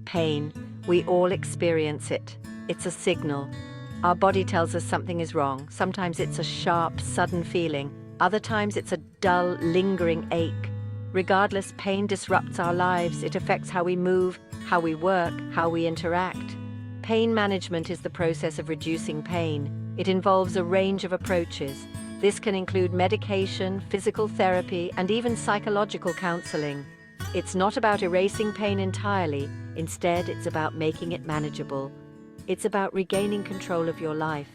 Pain. We all experience it. It's a signal. Our body tells us something is wrong. Sometimes it's a sharp, sudden feeling. Other times it's a dull, lingering ache. Regardless, pain disrupts our lives. It affects how we move, how we work, how we interact. Pain management is the process of reducing pain. It involves a range of approaches. This can include medication, physical therapy, and even psychological counseling. It's not about erasing pain entirely. Instead, it's about making it manageable. It's about regaining control of your life.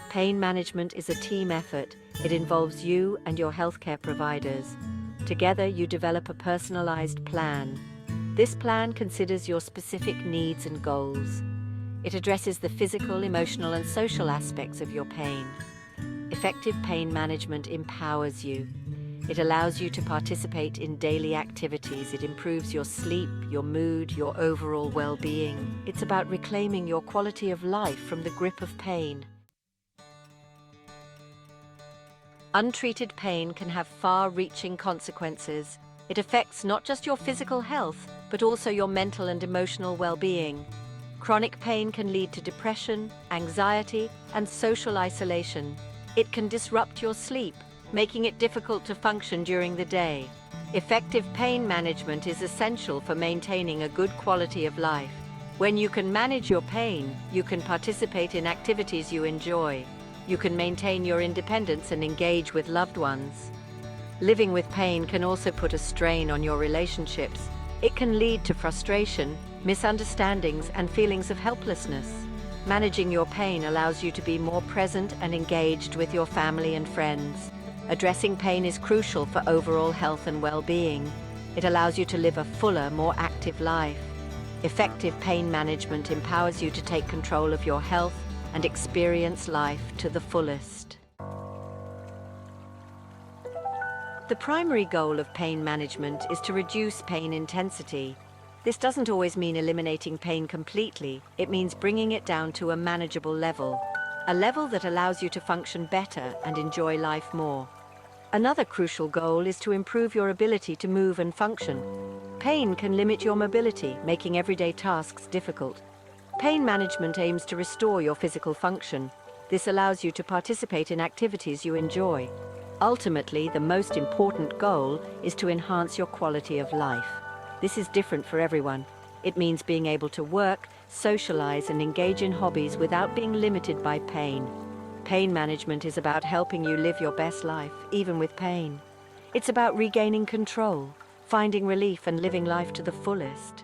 Pain management is a team effort. It involves you and your healthcare providers. Together, you develop a personalized plan. This plan considers your specific needs and goals. It addresses the physical, emotional, and social aspects of your pain. Effective pain management empowers you. It allows you to participate in daily activities. It improves your sleep, your mood, your overall well-being. It's about reclaiming your quality of life from the grip of pain. Untreated pain can have far-reaching consequences. It affects not just your physical health, but also your mental and emotional well-being. Chronic pain can lead to depression, anxiety, and social isolation. It can disrupt your sleep, making it difficult to function during the day. Effective pain management is essential for maintaining a good quality of life. When you can manage your pain, you can participate in activities you enjoy. You can maintain your independence and engage with loved ones. Living with pain can also put a strain on your relationships. It can lead to frustration, misunderstandings, and feelings of helplessness. Managing your pain allows you to be more present and engaged with your family and friends. Addressing pain is crucial for overall health and well-being. It allows you to live a fuller, more active life. Effective pain management empowers you to take control of your health and experience life to the fullest. The primary goal of pain management is to reduce pain intensity. This doesn't always mean eliminating pain completely. It means bringing it down to a manageable level, a level that allows you to function better and enjoy life more. Another crucial goal is to improve your ability to move and function. Pain can limit your mobility, making everyday tasks difficult. Pain management aims to restore your physical function. This allows you to participate in activities you enjoy. Ultimately, the most important goal is to enhance your quality of life. This is different for everyone. It means being able to work, socialize, and engage in hobbies without being limited by pain. Pain management is about helping you live your best life, even with pain. It's about regaining control, finding relief, and living life to the fullest.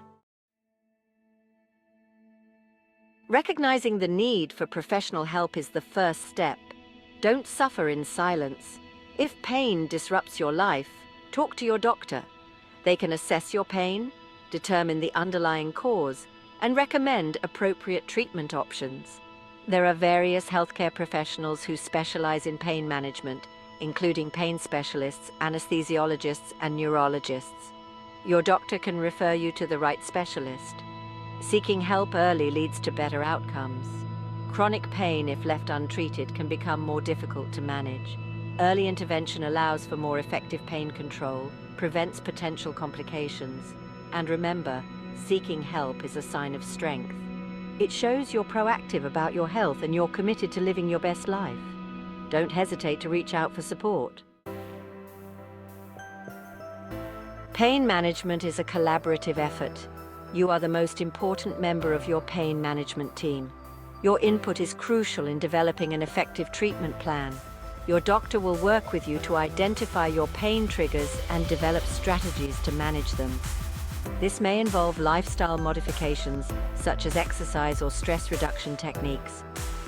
Recognizing the need for professional help is the first step. Don't suffer in silence. If pain disrupts your life, talk to your doctor. They can assess your pain, determine the underlying cause, and recommend appropriate treatment options. There are various healthcare professionals who specialize in pain management, including pain specialists, anesthesiologists, and neurologists. Your doctor can refer you to the right specialist. Seeking help early leads to better outcomes. Chronic pain, if left untreated, can become more difficult to manage. Early intervention allows for more effective pain control, prevents potential complications, and remember, seeking help is a sign of strength. It shows you're proactive about your health and you're committed to living your best life. Don't hesitate to reach out for support. Pain management is a collaborative effort. You are the most important member of your pain management team. Your input is crucial in developing an effective treatment plan. Your doctor will work with you to identify your pain triggers and develop strategies to manage them. This may involve lifestyle modifications, such as exercise or stress reduction techniques.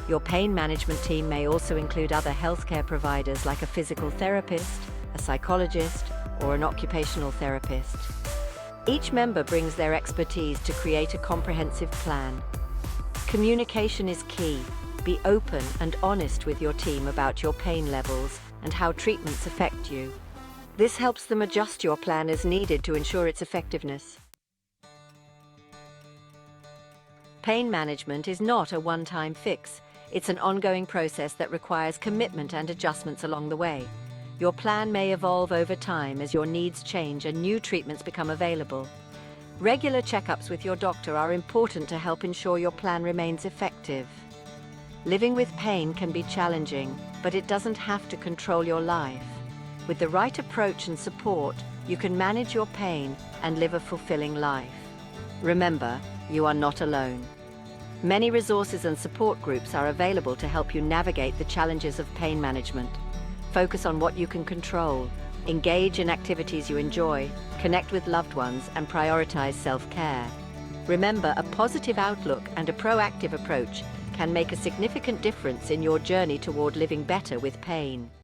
Your pain management team may also include other healthcare providers like a physical therapist, a psychologist, or an occupational therapist. Each member brings their expertise to create a comprehensive plan. Communication is key. Be open and honest with your team about your pain levels and how treatments affect you. This helps them adjust your plan as needed to ensure its effectiveness. Pain management is not a one-time fix. It's an ongoing process that requires commitment and adjustments along the way. Your plan may evolve over time as your needs change and new treatments become available. Regular checkups with your doctor are important to help ensure your plan remains effective. Living with pain can be challenging, but it doesn't have to control your life. With the right approach and support, you can manage your pain and live a fulfilling life. Remember, you are not alone. Many resources and support groups are available to help you navigate the challenges of pain management. Focus on what you can control, engage in activities you enjoy, connect with loved ones, and prioritize self-care. Remember, a positive outlook and a proactive approach can make a significant difference in your journey toward living better with pain.